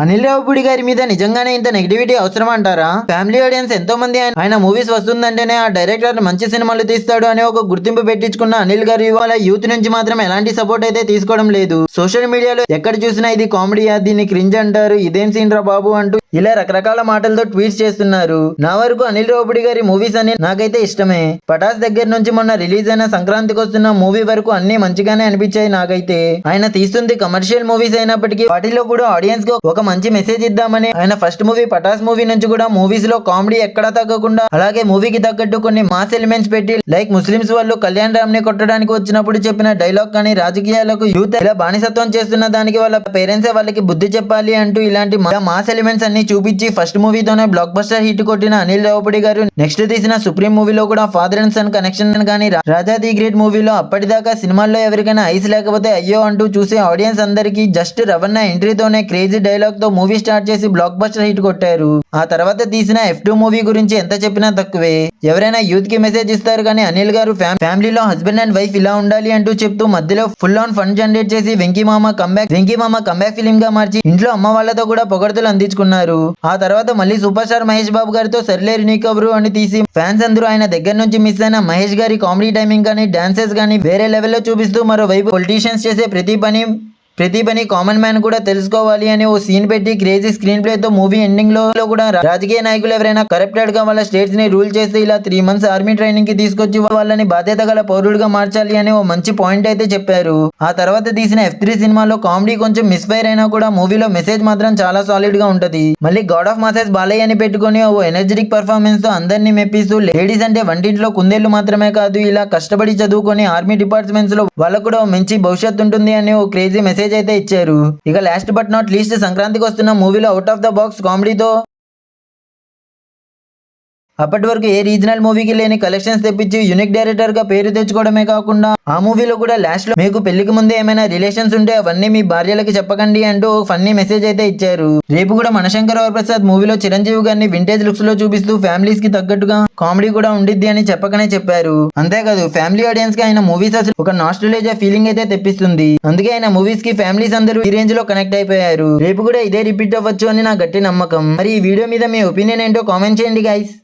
అనిల్ రావుపూడి గారి మీద నిజంగానే ఇంత నెగిటివిటీ అవసరం అంటారా? ఫ్యామిలీ ఆడియన్స్ ఎంతో మంది ఆయన మూవీస్ వస్తుందంటేనే ఆ డైరెక్టర్ మంచి సినిమాలు తీస్తాడు అనే ఒక గుర్తింపు పెట్టించుకున్న అనిల్ గారు ఇవాళ యూత్ నుంచి మాత్రం ఎలాంటి సపోర్ట్ అయితే తీసుకోవడం లేదు. సోషల్ మీడియాలో ఎక్కడ చూసినా ఇది కామెడీయా, దీన్ని క్రింజ్ అంటారు, ఇదేం సీన్ రా బాబు అంటూ ఇలా రకరకాల మాటలతో ట్వీట్స్ చేస్తున్నారు. నా వరకు అనిల్ రావుపూడి గారి మూవీస్ అన్ని నాకైతే ఇష్టమే. పటాస్ దగ్గర నుంచి మొన్న రిలీజ్ అయిన సంక్రాంతికి వస్తున్న మూవీ వరకు అన్ని మంచిగానే అనిపించాయి నాకైతే. ఆయన తీస్తుంది కమర్షియల్ మూవీస్ అయినప్పటికీ వాటిలో కూడా ఆడియన్స్ కు ఒక మంచి మెసేజ్ ఇద్దామని ఆయన ఫస్ట్ మూవీ పటాస్ మూవీ నుంచి కూడా మూవీస్ లో కామెడీ ఎక్కడా తగ్గకుండా అలాగే మూవీకి తగ్గట్టు కొన్ని మాస్ ఎలిమెంట్స్ పెట్టి లైక్ ముస్లిమ్స్ వాళ్ళు కళ్యాణ్ రామ్ ని కొట్టడానికి వచ్చినప్పుడు చెప్పిన డైలాగ్ కానీ రాజకీయాలకు యూత్ ఇలా బానిసత్వం చేస్తున్న దానికి వాళ్ళ పేరెంట్స్ వాళ్ళకి బుద్ధి చెప్పాలి అంటూ ఇలాంటి మాస్ ఎలిమెంట్స్ అన్ని చూపించి ఫస్ట్ మూవీతోనే బ్లాక్ బస్టర్ హిట్ కొట్టిన అనిల్ రావుపూడి గారు నెక్స్ట్ తీసిన సుప్రీం మూవీలో కూడా ఫాదర్ అండ్ సన్ కనెక్షన్ కానీ రాజా ది గ్రేట్ మూవీలో అప్పటిదాకా సినిమాల్లో ఎవరికైనా ఐస్ లేకపోతే అయ్యో అంటూ చూసే ఆడియన్స్ అందరికి జస్ట్ రవణ ఎంట్రీతోనే క్రేజీ డైలాగ్ తో మూవీ స్టార్ట్ చేసి బ్లాక్ బస్టర్ హిట్ కొట్టారు. ఆ తర్వాత తీసిన F2 మూవీ గురించి ఎంత చెప్పినా తక్కువే. ఎవరైనా యూత్ కి మెసేజ్ ఇస్తారు కానీ అనిల్ గారు ఫ్యామిలీలో హస్బెండ్ అండ్ వైఫ్ ఇలా ఉండాలి అంటూ చెప్తూ మధ్యలో ఫుల్ ఆన్ ఫన్ జనరేట్ చేసి వెంకీ మామ కంబ్యాక్ ఫిలిం గా మార్చి ఇంట్లో అమ్మ వాళ్ళతో కూడా పొగడ్తలు అందించుకున్నారు. ఆ తర్వాత మళ్ళీ సూపర్ స్టార్ మహేష్ బాబు గారితో సర్లేరు నీకెవరు అని తీసి ఫ్యాన్స్ అందరూ ఆయన దగ్గర నుంచి మిస్ అయిన మహేష్ గారి కామెడీ టైమింగ్ కానీ డాన్సెస్ కానీ వేరే లెవెల్లో చూపిస్తూ మరోవైపు పొలిటీషియన్స్ చేసే ప్రతి పని కామన్ మ్యాన్ కూడా తెలుసుకోవాలి అని ఓ సీన్ పెట్టి క్రేజీ స్క్రీన్ ప్లే తో మూవీ ఎండింగ్ లో కూడా రాజకీయ నాయకులు ఎవరైనా కరప్టెడ్ గా వాళ్ళ స్టేట్స్ ని రూల్ చేస్తే ఇలా 3 months ఆర్మీ ట్రైనింగ్ కి తీసుకొచ్చి వాళ్ళని బాధ్యత గల పౌరులుగా మార్చాలి అని ఓ మంచి పాయింట్ అయితే చెప్పారు. ఆ తర్వాత తీసిన F3 సినిమాలో కామెడీ కొంచెం మిస్ఫైర్ అయినా కూడా మూవీలో మెసేజ్ మాత్రం చాలా సాలిడ్ గా ఉంటది. మళ్ళీ గాడ్ ఆఫ్ మాసెస్ బాలయ్య అని పెట్టుకుని ఓ ఎనర్జెటిక్ పర్ఫార్మెన్స్ తో అందరినీ మెప్పిస్తూ లేడీస్ అంటే వంటింట్లో కుందేళ్లు మాత్రమే కాదు, ఇలా కష్టపడి చదువుకొని ఆర్మీ డిపార్ట్మెంట్స్ లో వాళ్ళకు కూడా మంచి భవిష్యత్తు ఉంటుంది అని ఓ క్రేజీ మెసేజ్ అయితే ఇచ్చారు. ఇక లాస్ట్ బట్ నాట్ లీస్ట్ సంక్రాంతికి వస్తున్న మూవీలో అవుట్ ఆఫ్ ద బాక్స్ కామెడీతో అప్పటి వరకు ఏ రీజనల్ మూవీకి లేని కలెక్షన్స్ తెప్పించి యూనిక్ డైరెక్టర్ గా పేరు తెచ్చుకోవడమే కాకుండా ఆ మూవీలో కూడా లాస్ట్ లో మీకు పెళ్లికి ముందే ఏమైనా రిలేషన్స్ ఉంటే అవన్నీ మీ భార్యలకి చెప్పకండి అంటూ ఫన్నీ మెసేజ్ అయితే ఇచ్చారు. రేపు కూడా మనశంకర్ వరప్రసాద్ మూవీలో చిరంజీవి గారిని వింటేజ్ లుక్స్ లో చూపిస్తూ ఫ్యామిలీస్ కి తగ్గట్టుగా కామెడీ కూడా ఉండిద్ది అని చెప్పకనే చెప్పారు. అంతేకాదు ఫ్యామిలీ ఆడియన్స్ కి ఆయన మూవీస్ అసలు ఒక నాస్టాల్జియా ఫీలింగ్ అయితే తెప్పిస్తుంది. అందుకే ఆయన మూవీస్ కి ఫ్యామిలీస్ అందరూ ఈ రేంజ్ లో కనెక్ట్ అయిపోయారు. రేపు కూడా ఇదే రిపీట్ అవ్వచ్చు అని నా గట్టి నమ్మకం. మరి ఈ వీడియో మీద మీ ఒపీనియన్ ఏంటో కామెంట్ చేయండి గైస్.